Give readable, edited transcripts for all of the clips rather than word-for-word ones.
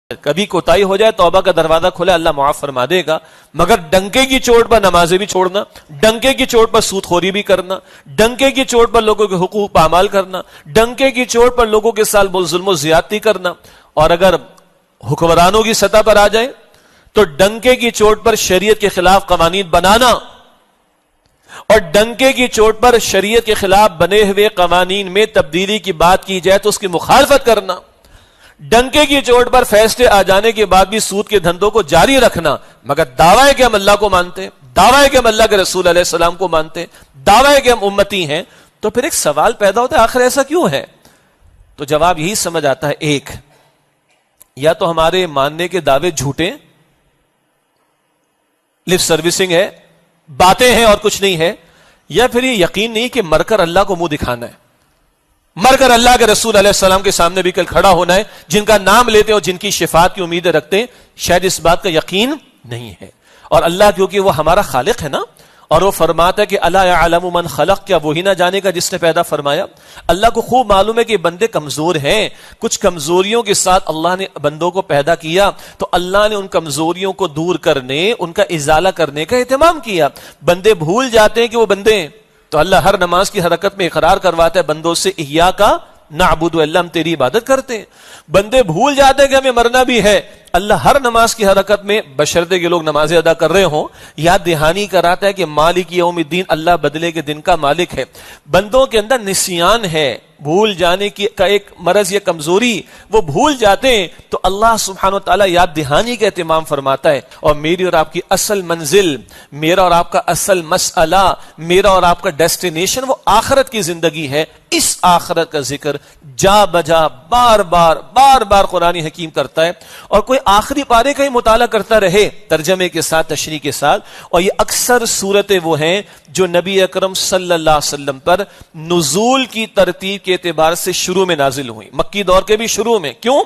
کبھی کوتاہی ہو جائے توبہ کا دروازہ کھلا، اللہ معاف فرما دے گا، مگر ڈنکے کی چوٹ پر نمازیں بھی چھوڑنا، ڈنکے کی چوٹ پر سود خوری بھی کرنا، ڈنکے کی چوٹ پر لوگوں کے حقوق پامال کرنا، ڈنکے کی چوٹ پر لوگوں کے ساتھ ظلم و زیادتی کرنا، اور اگر حکمرانوں کی سطح پر آ جائے تو ڈنکے کی چوٹ پر شریعت کے خلاف قوانین بنانا، اور ڈنکے کی چوٹ پر شریعت کے خلاف بنے ہوئے قوانین میں تبدیلی کی بات کی جائے تو اس کی مخالفت کرنا، ڈنکے کی چوٹ پر فیصلے آ جانے کے بعد بھی سود کے دھندوں کو جاری رکھنا، مگر دعویٰ ہے کہ ہم اللہ کو مانتے ہیں، دعویٰ ہے کہ ہم اللہ کے رسول علیہ السلام کو مانتے ہیں، دعویٰ ہے کہ ہم امتی ہیں، تو پھر ایک سوال پیدا ہوتا ہے آخر ایسا کیوں ہے؟ تو جواب یہی سمجھ آتا ہے، ایک یا تو ہمارے ماننے کے دعوے جھوٹے، لپ سروسنگ ہے، باتیں ہیں اور کچھ نہیں ہے، یا پھر یہ یقین نہیں کہ مر کر اللہ کو منہ دکھانا ہے، مر کر اللہ کے رسول علیہ السلام کے سامنے بھی کل کھڑا ہونا ہے، جن کا نام لیتے اور جن کی شفاعت کی امیدیں رکھتے ہیں، شاید اس بات کا یقین نہیں ہے۔ اور اللہ کیونکہ وہ ہمارا خالق ہے نا، اور وہ فرماتا ہے کہ الا یعلم من خلق، کیا وہی نہ جانے گا جس نے پیدا فرمایا؟ اللہ کو خوب معلوم ہے کہ بندے کمزور ہیں، کچھ کمزوریوں کے ساتھ اللہ نے بندوں کو پیدا کیا، تو اللہ نے ان کمزوریوں کو دور کرنے، ان کا ازالہ کرنے کا اہتمام کیا۔ بندے بھول جاتے ہیں کہ وہ بندے ہیں، تو اللہ ہر نماز کی حرکت میں اقرار کرواتا ہے بندوں سے، احیاک نعبد، اللہ ہم تیری عبادت کرتے ہیں۔ بندے بھول جاتے ہیں کہ ہمیں مرنا بھی ہے، اللہ ہر نماز کی حرکت میں بشرطے کہ لوگ نمازیں ادا کر رہے ہوں یاد دہانی کراتا ہے کہ مالک یوم الدین، اللہ بدلے کے دن کا مالک ہے۔ بندوں کے اندر نسیان ہے، بھول جانے کی کا ایک مرض یا کمزوری، وہ بھول جاتے ہیں، تو اللہ سبحانہ و تعالیٰ یاد دہانی کا اہتمام فرماتا ہے۔ اور میری اور آپ کی اصل منزل، میرا اور آپ کا اصل مسئلہ، میرا اور آپ کا ڈیسٹینیشن وہ آخرت کی زندگی ہے۔ اس آخرت کا ذکر جا بجا بار بار قرآن حکیم کرتا ہے، اور کوئی آخری پارے کا ہی مطالعہ کرتا رہے ترجمے کے ساتھ، تشریح کے ساتھ، اور یہ اکثر صورتیں وہ ہیں جو نبی اکرم صلی اللہ علیہ وسلم پر نزول کی ترتیب کے اعتبار سے شروع میں نازل ہوئی، مکی دور کے بھی شروع میں۔ کیوں؟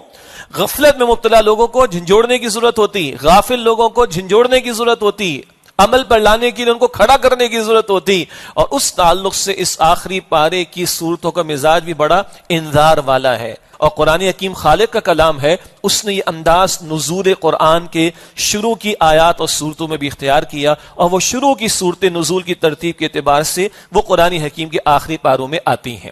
غفلت میں مبتلا لوگوں کو جھنجھوڑنے کی ضرورت ہوتی، غافل لوگوں کو جھنجھوڑنے کی ضرورت ہوتی، عمل پر لانے کے لیے ان کو کھڑا کرنے کی ضرورت ہوتی، اور اس تعلق سے اس آخری پارے کی صورتوں کا مزاج بھی بڑا انذار والا ہے۔ اور قرآن حکیم خالق کا کلام ہے، اس نے یہ انداز نزول قرآن کے شروع کی آیات اور صورتوں میں بھی اختیار کیا، اور وہ شروع کی صورت نزول کی ترتیب کے اعتبار سے وہ قرآن حکیم کے آخری پاروں میں آتی ہیں۔